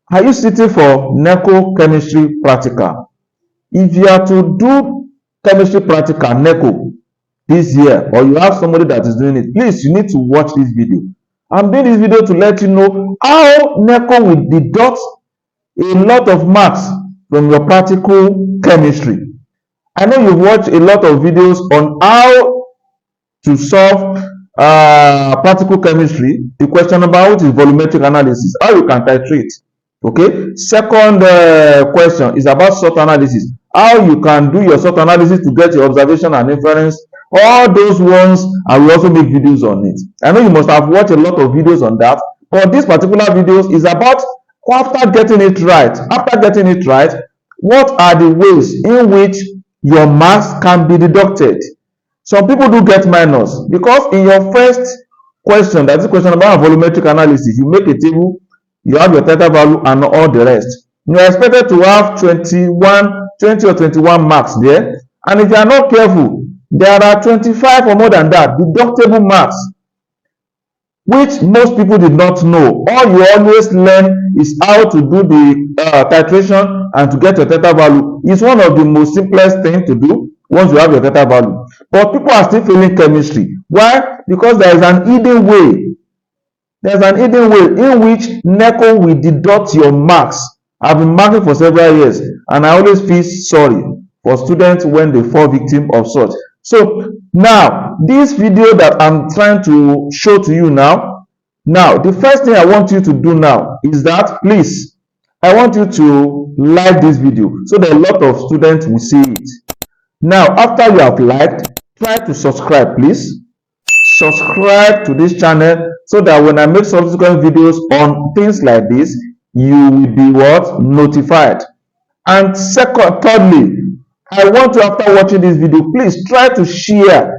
Are you sitting for NECO Chemistry Practical? If you are to do chemistry practical NECO this year, or you have somebody that is doing it, please, you need to watch this video. I'm doing this video to let you know how NECO will deduct a lot of marks from your practical chemistry. I know you've watched a lot of videos on how to solve practical chemistry. The question number 1 is volumetric analysis, how you can titrate. Okay, second question is about SWOT analysis, how you can do your SWOT analysis to get your observation and inference. All those ones, I will also make videos on it. I know you must have watched a lot of videos on that, but this particular video is about after getting it right. After getting it right, what are the ways in which your marks can be deducted? Some people do get minus because in your first question, that is question about volumetric analysis, you make a table, you have your theta value and all the rest. You are expected to have 20 or 21 marks there, and if you are not careful, there are 25 or more than that deductible marks, which most people did not know. All you always learn is how to do the titration and to get your theta value. It's one of the most simplest things to do once you have your theta value. But people are still failing chemistry. Why? Because there is an hidden way. There's an hidden way in which NECO will deduct your marks. I've been marking for several years, and I always feel sorry for students when they fall victim of such. So now, this video that I'm trying to show to you now, the first thing I want you to do now is that, please, I want you to like this video so that a lot of students will see it. Now, after you have liked, try to subscribe, please. Subscribe to this channel so that when I make subsequent videos on things like this, you will be what? Notified. And thirdly, I want you, after watching this video, please try to share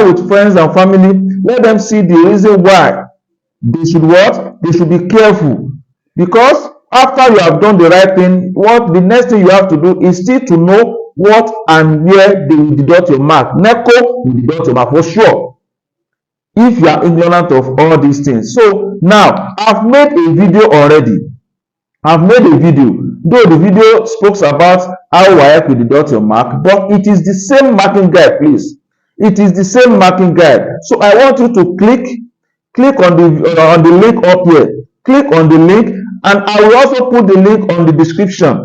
with friends and family. Let them see the reason why they should what? They should be careful. Because after you have done the right thing, the next thing you have to do is still to know what and where they will deduct your mark. NECO will deduct your mark for sure, if you are ignorant of all these things. So now, I've made a video already. Though the video spoke about how WAEC will deduct your mark, but it is the same marking guide, please. It is the same marking guide. So I want you to click on the link up here. Click on the link, and I will also put the link on the description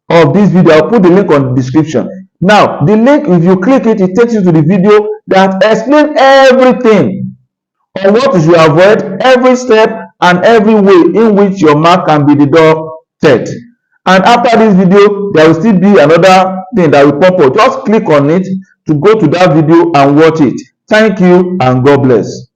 of this video. I'll put the link on the description. Now, the link, if you click it, it takes you to the video that explains everything on what you should avoid, every step and every way in which your mark can be deducted. And after this video, there will still be another thing that will pop up. Just click on it to go to that video and watch it. Thank you and God bless.